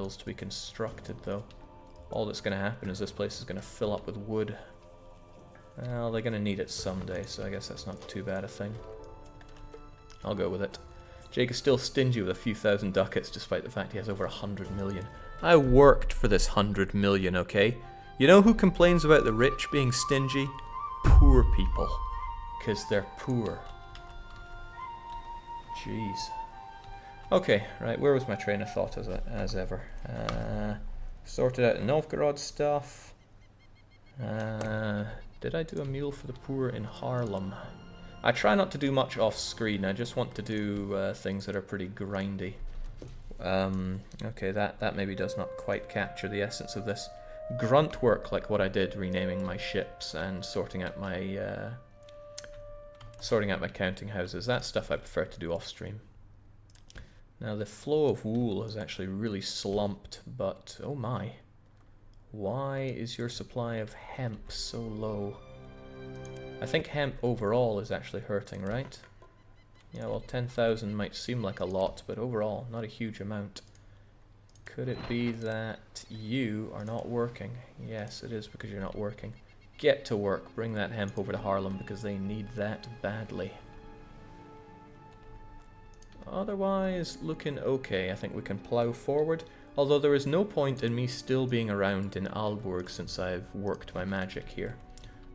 mills to be constructed, though. All that's going to happen is this place is going to fill up with wood. Well, they're going to need it someday, so I guess that's not too bad a thing. I'll go with it. Jake is still stingy with a few thousand ducats, despite the fact he has over 100 million. I worked for this 100 million, okay? You know who complains about the rich being stingy? Poor people. Because they're poor. Jeez. Okay, right, where was my train of thought as ever? Sorted out the Novgorod stuff. Did I do a meal for the poor in Haarlem? I try not to do much off screen, I just want to do things that are pretty grindy. Okay, that maybe does not quite capture the essence of this. Grunt work, like what I did, renaming my ships and sorting out my counting houses. That stuff I prefer to do off stream. Now the flow of wool has actually really slumped, but oh my. Why is your supply of hemp so low? I think hemp overall is actually hurting, right? Yeah, well 10,000 might seem like a lot, but overall not a huge amount. Could it be that you are not working? Yes, it is because you're not working. Get to work. Bring that hemp over to Haarlem because they need that badly. Otherwise, looking okay. I think we can plow forward. Although there is no point in me still being around in Aalborg since I've worked my magic here.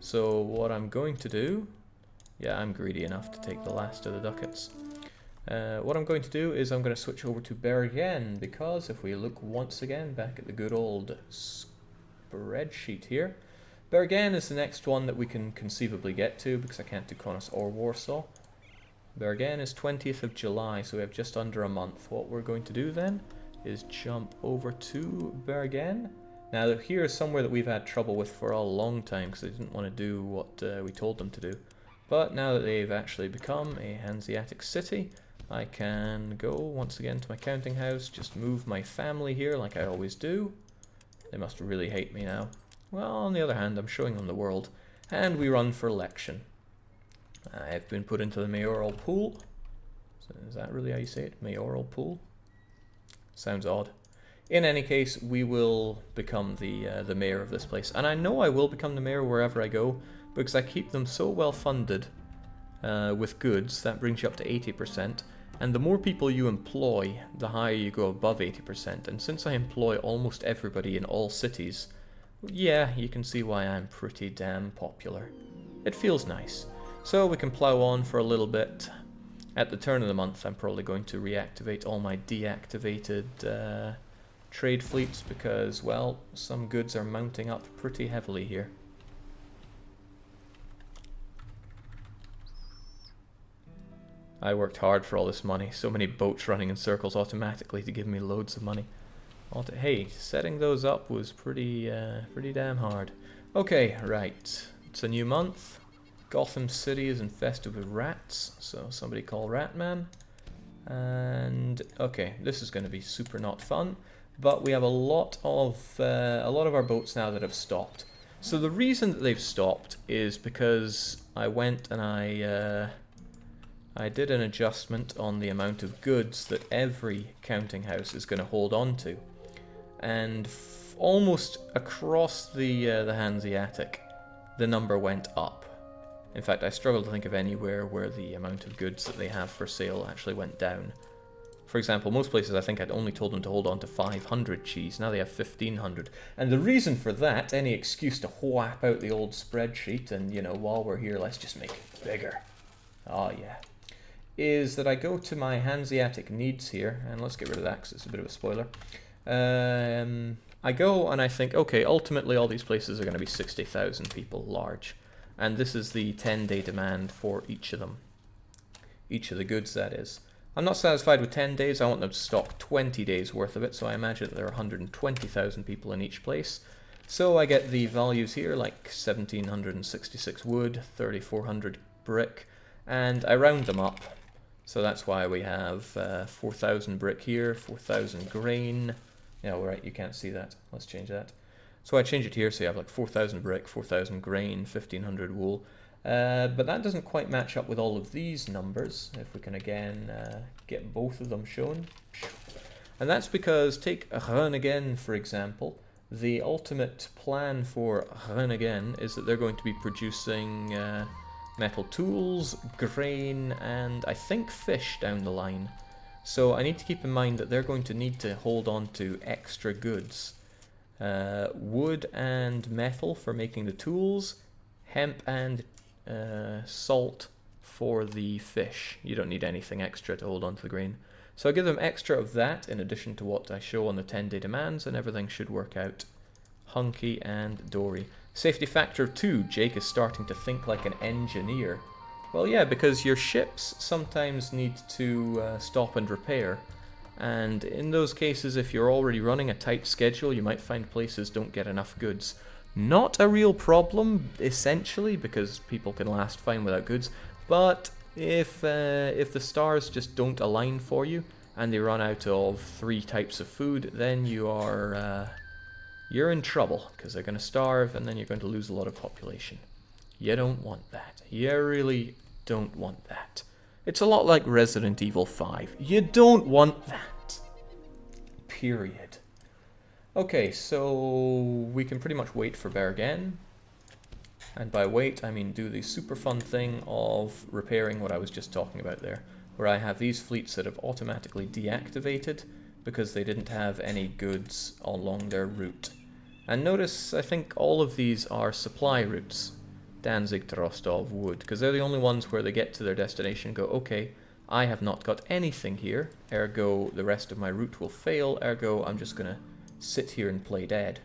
So what I'm going to do... Yeah, I'm greedy enough to take the last of the ducats. What I'm going to do is I'm going to switch over to Bergen, because if we look once again back at the good old spreadsheet here, Bergen is the next one that we can conceivably get to, because I can't do Kaunas or Warsaw. Bergen is 20th of July, so we have just under a month. What we're going to do then is jump over to Bergen. Now here is somewhere that we've had trouble with for a long time, because they didn't want to do what we told them to do. But now that they've actually become a Hanseatic city, I can go once again to my counting house, just move my family here like I always do. They must really hate me now. Well, on the other hand, I'm showing them the world, and we run for election. I've been put into the mayoral pool. So is that really how you say it? Mayoral pool? Sounds odd. In any case, we will become the mayor of this place. And I know I will become the mayor wherever I go, because I keep them so well funded with goods. That brings you up to 80%. And the more people you employ, the higher you go above 80%. And since I employ almost everybody in all cities, yeah, you can see why I'm pretty damn popular. It feels nice. So we can plow on for a little bit. At the turn of the month, I'm probably going to reactivate all my deactivated trade fleets because, well, some goods are mounting up pretty heavily here. I worked hard for all this money. So many boats running in circles automatically to give me loads of money. Hey, setting those up was pretty damn hard. Okay, right. It's a new month. Gotham City is infested with rats, so somebody call Ratman. And okay, this is going to be super not fun. But we have a lot of our boats now that have stopped. So the reason that they've stopped is because I went and I did an adjustment on the amount of goods that every counting house is going to hold on to. And almost across the Hanseatic, the number went up. In fact, I struggle to think of anywhere where the amount of goods that they have for sale actually went down. For example, most places I think I'd only told them to hold on to 500 cheese, now they have 1500. And the reason for that, any excuse to whap out the old spreadsheet and, you know, while we're here, let's just make it bigger. Oh yeah. Is that I go to my Hanseatic needs here, and let's get rid of that because it's a bit of a spoiler. I go and I think, okay, ultimately all these places are going to be 60,000 people large. And this is the 10-day demand for each of them. Each of the goods, that is. I'm not satisfied with 10 days, I want them to stock 20 days worth of it, so I imagine that there are 120,000 people in each place. So I get the values here, like 1,766 wood, 3,400 brick, and I round them up. So that's why we have 4,000 brick here, 4,000 grain. Yeah, right, you can't see that. Let's change that. So I change it here, so you have like 4,000 brick, 4,000 grain, 1,500 wool. But that doesn't quite match up with all of these numbers. If we can again get both of them shown. And that's because, take Groningen for example, the ultimate plan for Groningen is that they're going to be producing metal tools, grain, and I think fish down the line. So I need to keep in mind that they're going to need to hold on to extra goods. Wood and metal for making the tools, hemp and salt for the fish. You don't need anything extra to hold on to the grain. So I give them extra of that in addition to what I show on the 10-day demands, and everything should work out hunky and dory. Safety factor 2, Jake is starting to think like an engineer. Well, yeah, because your ships sometimes need to stop and repair. And in those cases, if you're already running a tight schedule, you might find places don't get enough goods. Not a real problem, essentially, because people can last fine without goods. But if the stars just don't align for you, and they run out of 3 types of food, then you're in trouble, because they're going to starve, and then you're going to lose a lot of population. You don't want that. You really don't want that. It's a lot like Resident Evil 5. You don't want that. Period. Okay, so we can pretty much wait for Bergen. And by wait, I mean do the super fun thing of repairing what I was just talking about there, where I have these fleets that have automatically deactivated because they didn't have any goods along their route. And notice, I think all of these are supply routes. Danzig to Rostov would, because they're the only ones where they get to their destination and go, okay, I have not got anything here, ergo the rest of my route will fail, ergo I'm just gonna sit here and play dead.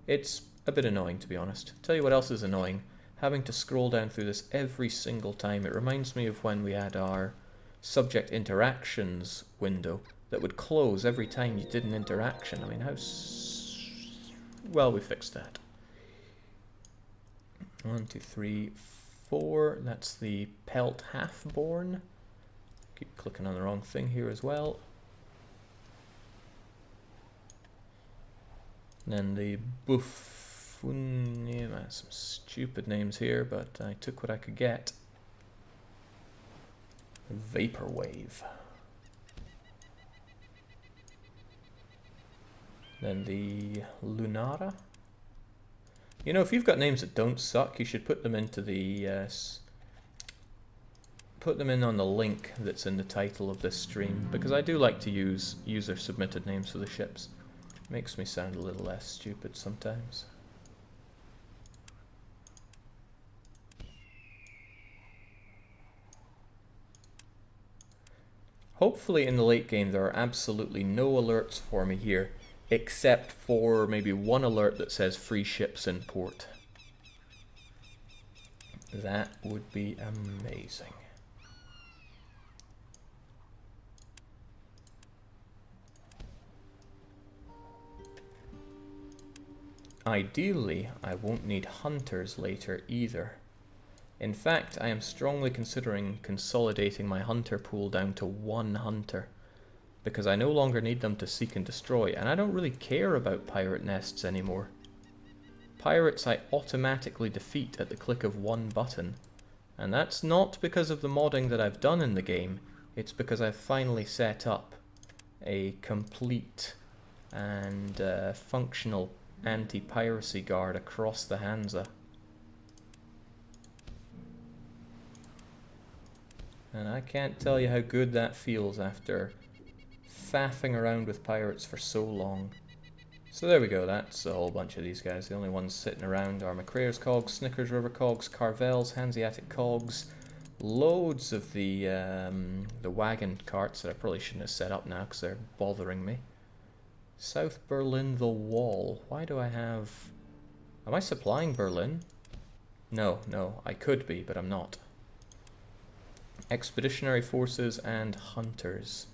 It's a bit annoying, to be honest. Tell you what else is annoying, having to scroll down through this every single time. It reminds me of when we had our subject interactions window that would close every time you did an interaction. I mean, how well, we fixed that. 1, 2, 3, 4. That's the Pelt Halfborn. Keep clicking on the wrong thing here as well. And then the Buffon. Yeah, some stupid names here, but I took what I could get. Vaporwave. Then the Lunara. You know, if you've got names that don't suck, you should put them into the put them in on the link that's in the title of this stream, because I do like to use user submitted names for the ships. Makes me sound a little less stupid sometimes. Hopefully in the late game there are absolutely no alerts for me here, except for maybe one alert that says free ships in port. That would be amazing. Ideally, I won't need hunters later either. In fact, I am strongly considering consolidating my hunter pool down to 1 hunter, because I no longer need them to seek and destroy, and I don't really care about pirate nests anymore. Pirates I automatically defeat at the click of 1 button, and that's not because of the modding that I've done in the game, it's because I've finally set up a complete and functional anti-piracy guard across the Hansa. And I can't tell you how good that feels after faffing around with pirates for so long. So there we go, that's a whole bunch of these guys. The only ones sitting around are McCrair's cogs, Snickers River cogs, Carvel's, Hanseatic cogs, loads of the wagon carts that I probably shouldn't have set up now because they're bothering me. South Berlin the Wall. Why do I have... Am I supplying Berlin? No, I could be, but I'm not. Expeditionary forces and hunters.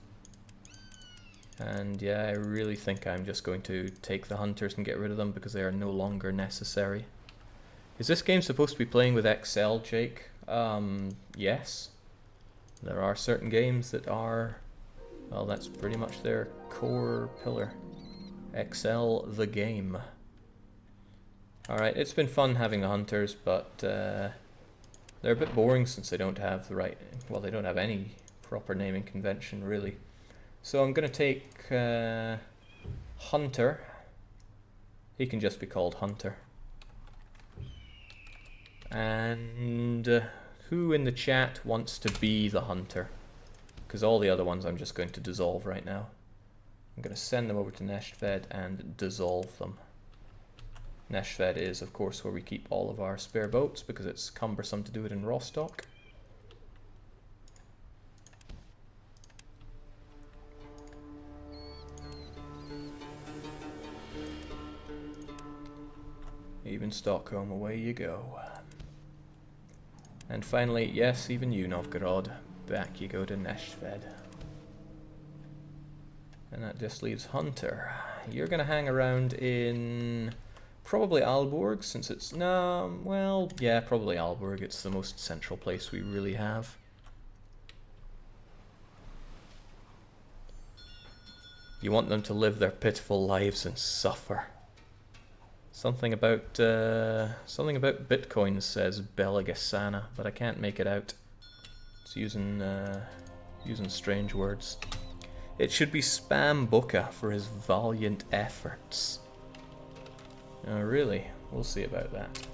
And yeah, I really think I'm just going to take the hunters and get rid of them because they are no longer necessary. Is this game supposed to be playing with XL, Jake? Yes. There are certain games that are... Well, that's pretty much their core pillar. XL the game. Alright, it's been fun having the hunters, but they're a bit boring since they don't have the right... Well, they don't have any proper naming convention, really. So I'm going to take Hunter. He can just be called Hunter. And who in the chat wants to be the Hunter? Because all the other ones I'm just going to dissolve right now. I'm going to send them over to Neshved and dissolve them. Neshved is, of course, where we keep all of our spare boats because it's cumbersome to do it in Rostock. Even Stockholm, away you go. And finally, yes, even you, Novgorod, back you go to Neshved. And that just leaves Hunter. You're going to hang around in probably Aalborg, since it's... No, well, yeah, probably Aalborg. It's the most central place we really have. You want them to live their pitiful lives and suffer. Something about Bitcoin says Belagasana, but I can't make it out. It's using strange words. It should be Spam Boca for his valiant efforts. Oh, really? We'll see about that.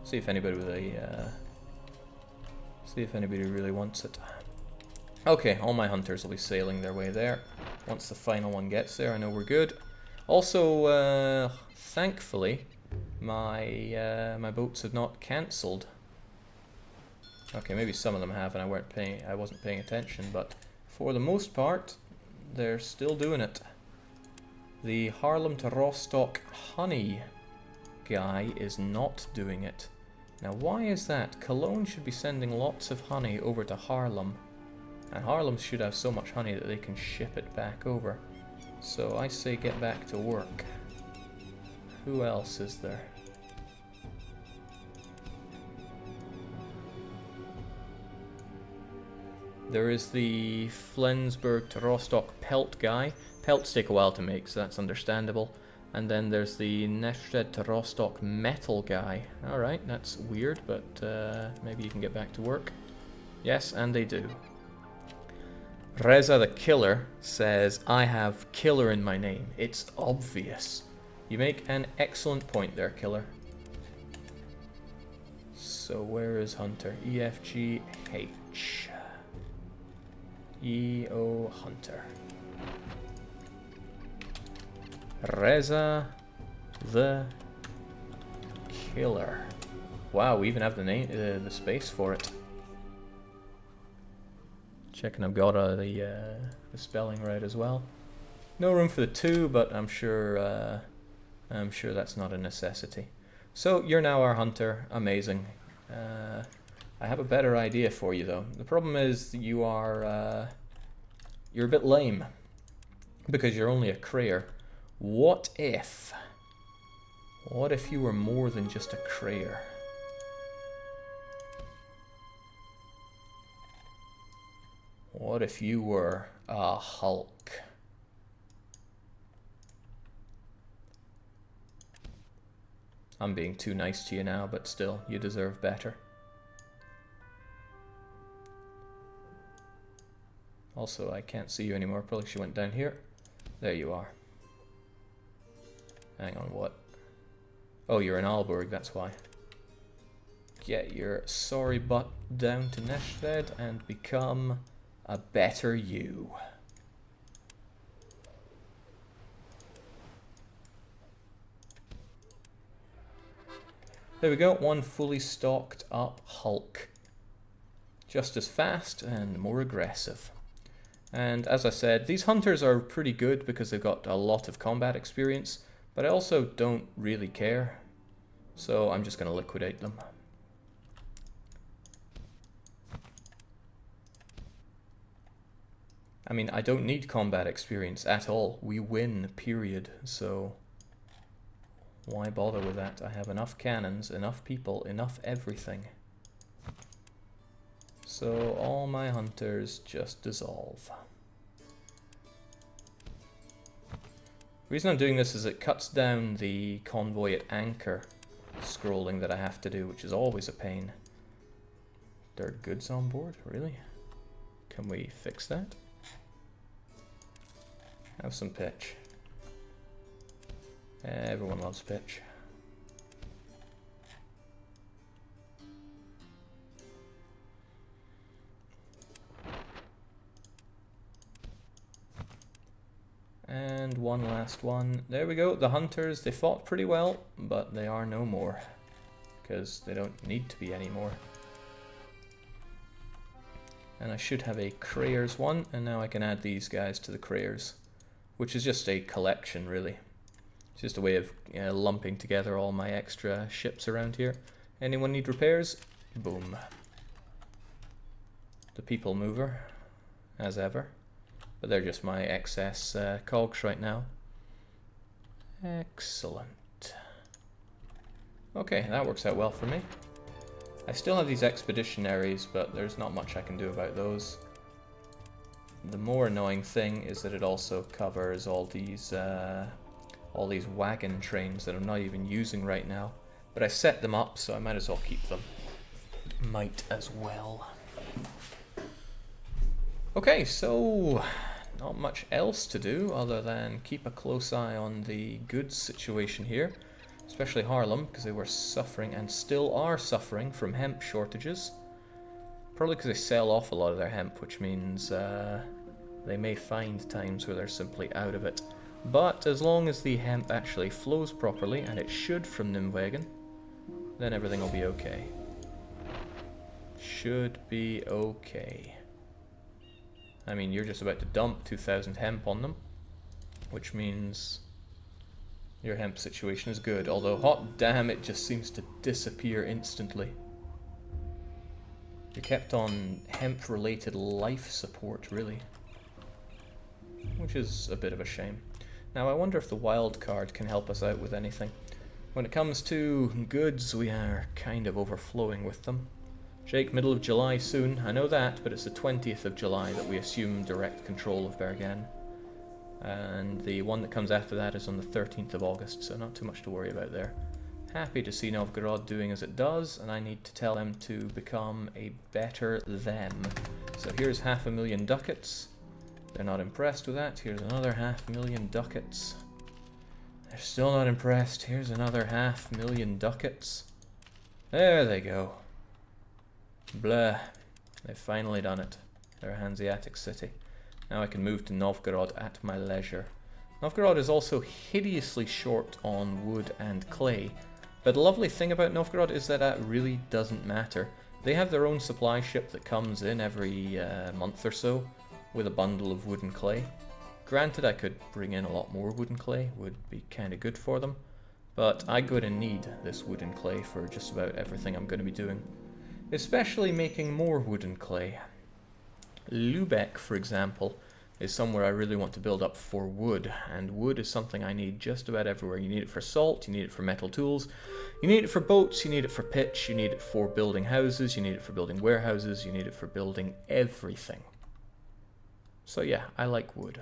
See if anybody really wants it. Okay, all my hunters will be sailing their way there. Once the final one gets there, I know we're good. Also, thankfully, my boats have not cancelled. Okay, maybe some of them have, and I wasn't paying attention, but for the most part, they're still doing it. The Haarlem to Rostock honey guy is not doing it. Now, why is that? Cologne should be sending lots of honey over to Haarlem, and Haarlem should have so much honey that they can ship it back over. So I say get back to work. Who else is there? There is the Flensburg to Rostock pelt guy. Pelts take a while to make, so that's understandable. And then there's the Neshved to Rostock metal guy. Alright, that's weird, but maybe you can get back to work. Yes, and they do. Reza the Killer says, I have killer in my name. It's obvious. You make an excellent point there, Killer. So where is Hunter? EFGH. EO Hunter. Reza the Killer. Wow, we even have the name, the space for it. Checking I've got the spelling right as well. No room for the 2, but I'm sure that's not a necessity. So you're now our hunter. Amazing. I have a better idea for you though. The problem is you're a bit lame because you're only a crayer. What if you were more than just a crayer? What if you were a Hulk? I'm being too nice to you now, but still, you deserve better. Also, I can't see you anymore. Probably she went down here. There you are. Hang on, what? Oh, you're in Aalborg, that's why. Get your sorry butt down to Neshved and become a better you. There we go, one fully stocked up Hulk. Just as fast and more aggressive. And as I said, these hunters are pretty good because they've got a lot of combat experience, but I also don't really care. So I'm just going to liquidate them. I mean, I don't need combat experience at all. We win, period. So why bother with that? I have enough cannons, enough people, enough everything. So all my hunters just dissolve. The reason I'm doing this is it cuts down the convoy at anchor scrolling that I have to do, which is always a pain. There are goods on board? Really? Can we fix that? Have some pitch. Everyone loves pitch. And one last one. There we go. The hunters, they fought pretty well, but they are no more. Because they don't need to be anymore. And I should have a Crayers one, and now I can add these guys to the Crayers. Which is just a collection, really. It's just a way of lumping together all my extra ships around here. Anyone need repairs? Boom. The People Mover, as ever. But they're just my excess cogs right now. Excellent. Okay, that works out well for me. I still have these expeditionaries, but there's not much I can do about those. The more annoying thing is that it also covers all these wagon trains that I'm not even using right now. But I set them up, so I might as well keep them. Might as well. Okay, so not much else to do other than keep a close eye on the goods situation here, especially Haarlem, because they were suffering and still are suffering from hemp shortages. Probably because they sell off a lot of their hemp, which means they may find times where they're simply out of it. But as long as the hemp actually flows properly, and it should from Nimwegen, then everything will be okay. Should be okay. I mean, you're just about to dump 2,000 hemp on them, which means your hemp situation is good, although hot damn, it just seems to disappear instantly. You're kept on hemp-related life support, really, which is a bit of a shame. Now, I wonder if the wild card can help us out with anything. When it comes to goods, we are kind of overflowing with them. Jake, middle of July soon, I know that, but it's the 20th of July that we assume direct control of Bergen. And the one that comes after that is on the 13th of August, so not too much to worry about there. Happy to see Novgorod doing as it does, and I need to tell them to become a better them. So here's 500,000 ducats. They're not impressed with that. Here's another 500,000 ducats. They're still not impressed. Here's another 500,000 ducats. There they go. Blah. They've finally done it. They're a Hanseatic city. Now I can move to Novgorod at my leisure. Novgorod is also hideously short on wood and clay. But the lovely thing about Novgorod is that that really doesn't matter. They have their own supply ship that comes in every month or so with a bundle of wood and clay. Granted, I could bring in a lot more wood and clay, would be kind of good for them. But I'm going to need this wood and clay for just about everything I'm going to be doing. Especially making more wood and clay. Lübeck, for example, is somewhere I really want to build up for wood, and wood is something I need just about everywhere. You need it for salt, you need it for metal tools, you need it for boats, you need it for pitch, you need it for building houses, you need it for building warehouses, you need it for building everything. So yeah, I like wood.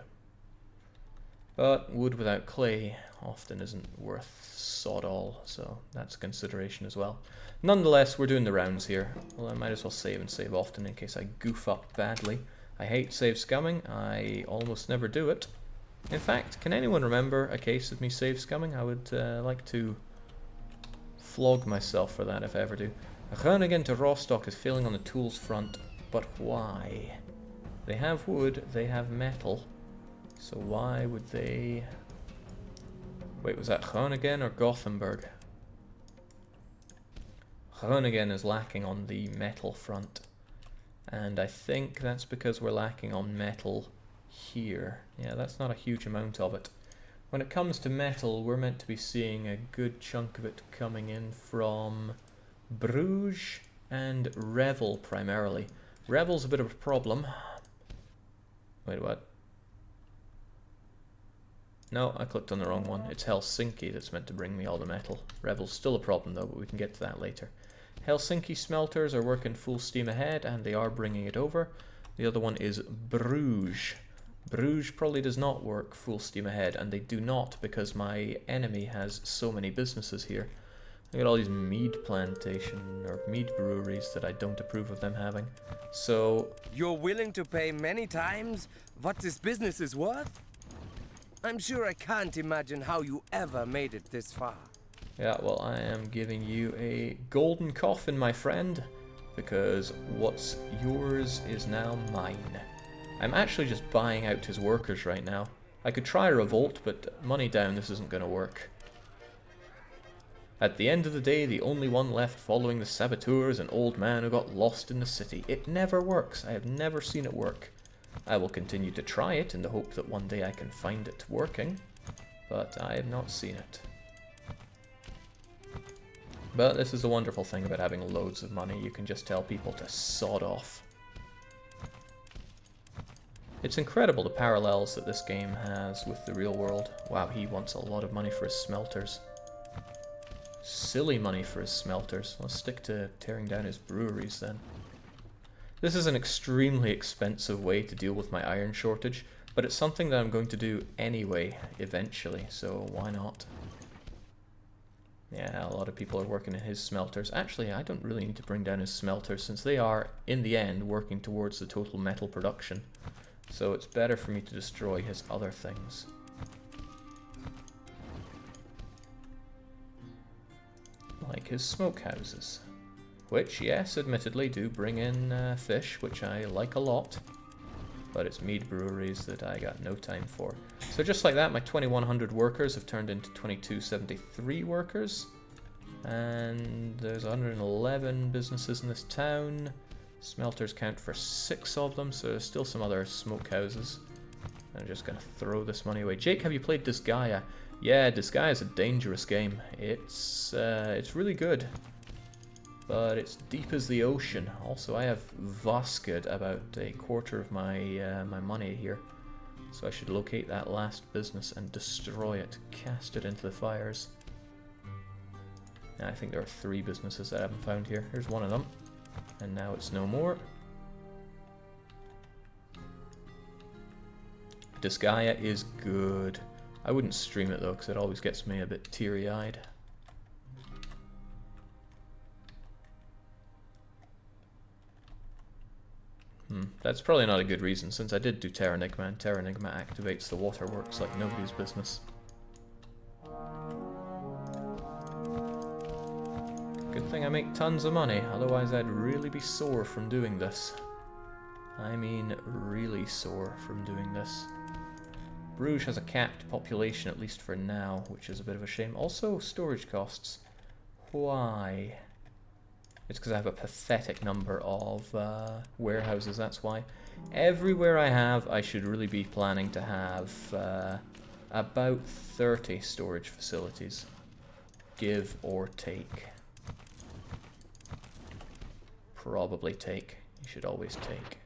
But wood without clay often isn't worth sod all, so that's a consideration as well. Nonetheless, we're doing the rounds here. Well, I might as well save and save often in case I goof up badly. I hate save scumming. I almost never do it. In fact, can anyone remember a case of me save scumming? I would like to flog myself for that if I ever do. Groningen to Rostock is failing on the tools front, but why? They have wood, they have metal, so why would they... Wait, was that Groningen or Gothenburg? Groningen is lacking on the metal front. And I think that's because we're lacking on metal here. Yeah, that's not a huge amount of it. When it comes to metal, we're meant to be seeing a good chunk of it coming in from Bruges and Revel primarily. Revel's a bit of a problem. Wait, what? No, I clicked on the wrong one. It's Helsinki that's meant to bring me all the metal. Revel's still a problem though, but we can get to that later. Helsinki smelters are working full steam ahead, and they are bringing it over. The other one is Bruges. Bruges probably does not work full steam ahead, and they do not because my enemy has so many businesses here. I got all these mead plantation or mead breweries that I don't approve of them having. So you're willing to pay many times what this business is worth? I'm sure I can't imagine how you ever made it this far. Yeah, well, I am giving you a golden coffin, my friend, because what's yours is now mine. I'm actually just buying out his workers right now. I could try a revolt, but money down, this isn't going to work. At the end of the day, the only one left following the saboteur is an old man who got lost in the city. It never works. I have never seen it work. I will continue to try it in the hope that one day I can find it working, but I have not seen it. But this is the wonderful thing about having loads of money. You can just tell people to sod off. It's incredible the parallels that this game has with the real world. Wow, he wants a lot of money for his smelters. Silly money for his smelters. Let's stick to tearing down his breweries then. This is an extremely expensive way to deal with my iron shortage, but it's something that I'm going to do anyway, eventually, so why not? Yeah, a lot of people are working in his smelters. Actually, I don't really need to bring down his smelters, since they are, in the end, working towards the total metal production. So it's better for me to destroy his other things. Like his smokehouses. Which, yes, admittedly do bring in fish, which I like a lot. But it's mead breweries that I got no time for. So just like that, my 2100 workers have turned into 2273 workers. And there's 111 businesses in this town. Smelters count for 6 of them, so there's still some other smokehouses. I'm just going to throw this money away. Jake, have you played Disgaea? Yeah, Disgaea is a dangerous game. It's really good. But it's deep as the ocean. Also, I have Vosked, about a quarter of my my money here. So I should locate that last business and destroy it. Cast it into the fires. I think there are 3 businesses that I haven't found here. Here's one of them. And now it's no more. Disgaea is good. I wouldn't stream it though, because it always gets me a bit teary-eyed. That's probably not a good reason, since I did do Terranigma, and Terranigma activates the waterworks like nobody's business. Good thing I make tons of money, otherwise I'd really be sore from doing this. I mean, really sore from doing this. Bruges has a capped population, at least for now, which is a bit of a shame. Also, storage costs. Why? It's because I have a pathetic number of warehouses, that's why. Everywhere I should really be planning to have about 30 storage facilities. Give or take. Probably take. You should always take.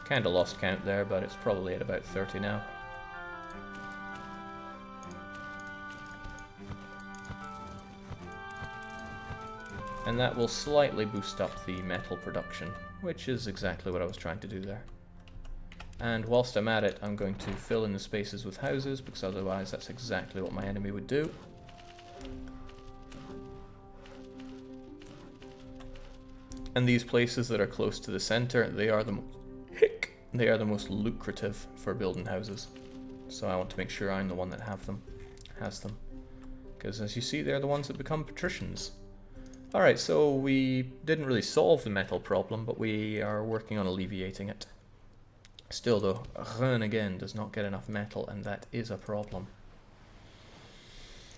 Kinda lost count there, but it's probably at about 30 now. And that will slightly boost up the metal production, which is exactly what I was trying to do there. And whilst I'm at it, I'm going to fill in the spaces with houses, because otherwise that's exactly what my enemy would do. And these places that are close to the center, they are the most lucrative for building houses. So I want to make sure I'm the one that has them. Because as you see, they're the ones that become patricians. Alright, so we didn't really solve the metal problem, but we are working on alleviating it. Still though, Bergen again does not get enough metal, and that is a problem.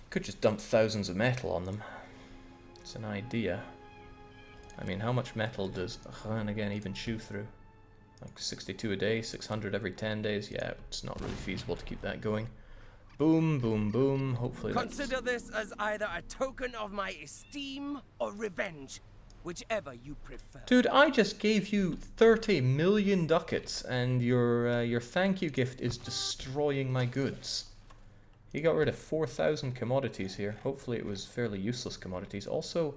Could just dump thousands of metal on them. It's an idea. I mean, how much metal does Bergen again even chew through? Like 62 a day, 600 every 10 days? Yeah, it's not really feasible to keep that going. Boom, boom, boom. Hopefully Consider this as either a token of my esteem or revenge, whichever you prefer. Dude, I just gave you 30 million ducats, and your thank you gift is destroying my goods. You got rid of 4,000 commodities here. Hopefully it was fairly useless commodities. Also,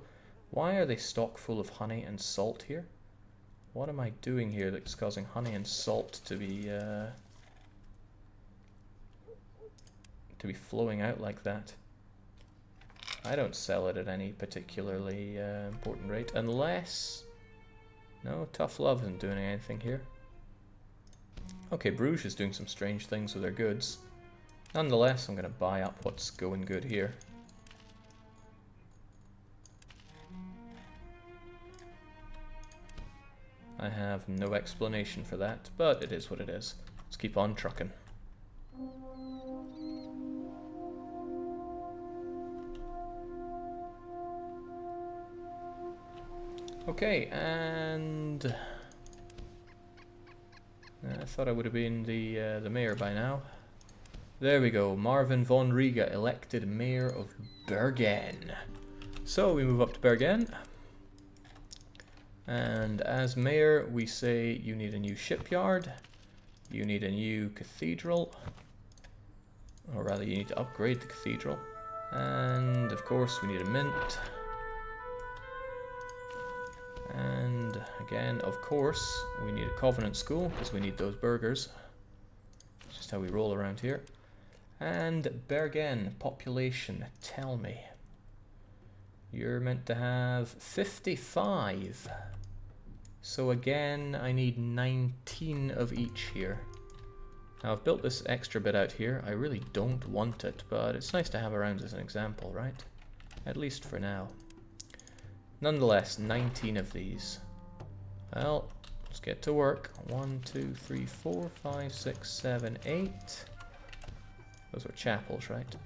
why are they stock full of honey and salt here? What am I doing here that's causing honey and salt to be to be flowing out like that. I don't sell it at any particularly important rate, unless... No, Tough Love isn't doing anything here. Okay, Bruges is doing some strange things with their goods. Nonetheless, I'm going to buy up what's going good here. I have no explanation for that, but it is what it is. Let's keep on trucking. Okay, and I thought I would have been the mayor by now. There we go. Marvin von Riga elected mayor of Bergen. So we move up to Bergen. And as mayor, we say you need a new shipyard, you need a new cathedral, or rather you need to upgrade the cathedral, and of course we need a mint, and again, of course, we need a Covenant school, because we need those burgers. It's just how we roll around here. And Bergen, population, tell me. You're meant to have 55. So again, I need 19 of each here. Now I've built this extra bit out here. I really don't want it, but it's nice to have around as an example, right? At least for now. Nonetheless, 19 of these. Well, let's get to work. 1, 2, 3, 4, 5, 6, 7, 8. Those are chapels, right?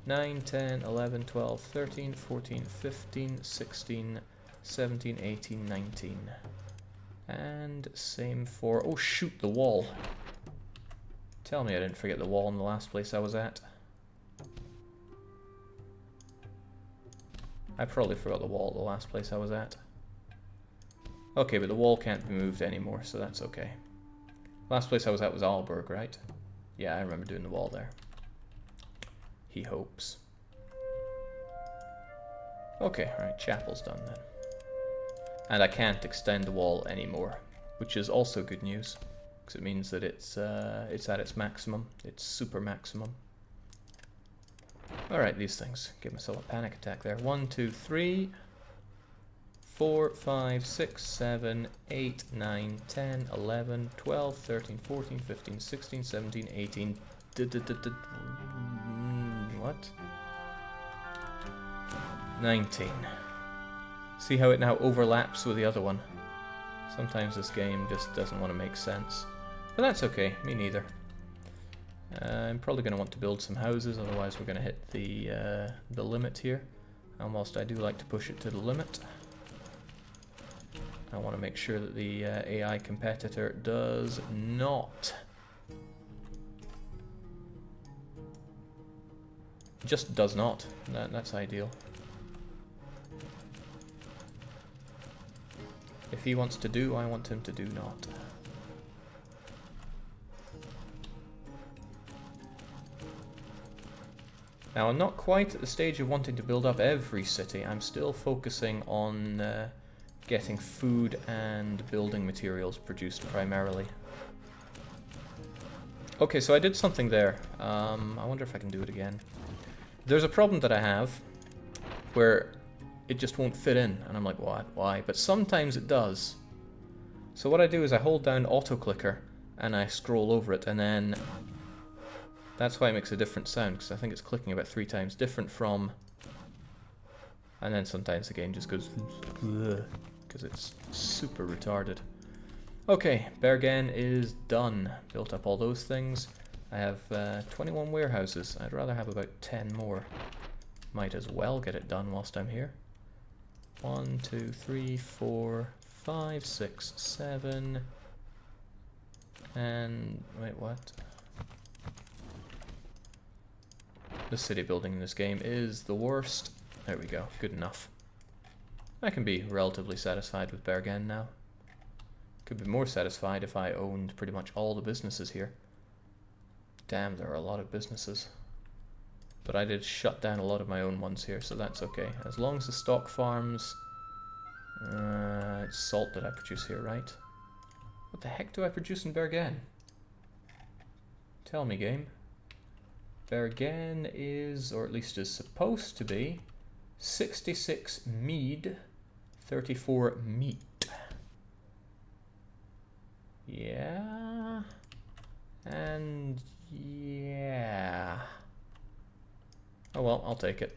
9, 10, 11, 12, 13, 14, 15, 16, 17, 18, 19. And same for... Oh shoot, the wall. Tell me I didn't forget the wall in the last place I was at. I probably forgot the wall at the last place I was at. Okay, but the wall can't be moved anymore, so that's okay. Last place I was at was Aalborg, right? Yeah, I remember doing the wall there. He hopes. Okay, right, chapel's done then. And I can't extend the wall anymore, which is also good news, because it means that it's at its maximum, its super maximum. Alright, these things. Give myself a panic attack there. 1, 2, 3, 4, 5, 6, 7, 8, 9, 10, 11, 12, 13, 14, 15, 16, 17, 18... What? 19. See how it now overlaps with the other one? Sometimes this game just doesn't want to make sense. But that's okay, me neither. I'm probably going to want to build some houses, otherwise we're going to hit the limit here. And whilst I do like to push it to the limit, I want to make sure that the AI competitor does not. Just does not. That's ideal. If he wants to do, I want him to do not. Now, I'm not quite at the stage of wanting to build up every city. I'm still focusing on getting food and building materials produced primarily. Okay, so I did something there. I wonder if I can do it again. There's a problem that I have where it just won't fit in, and I'm like, what? Why? But sometimes it does. So what I do is I hold down auto clicker and I scroll over it, and then that's why it makes a different sound, because I think it's clicking about 3 times different from, and then sometimes the game just goes because it's super retarded. Okay, Bergen is done. Built up all those things. I have 21 warehouses. I'd rather have about 10 more. Might as well get it done whilst I'm here. 1, 2, 3, 4, 5, 6, 7. And wait, what? The city building in this game is the worst. There we go, good enough. I can be relatively satisfied with Bergen now. Could be more satisfied if I owned pretty much all the businesses here. Damn, there are a lot of businesses. But I did shut down a lot of my own ones here, so that's okay. As long as the stock farms... it's salt that I produce here, right? What the heck do I produce in Bergen? Tell me, game. Bergen is, or at least is supposed to be, 66 mead, 34 meat. Yeah. And yeah. Oh well, I'll take it.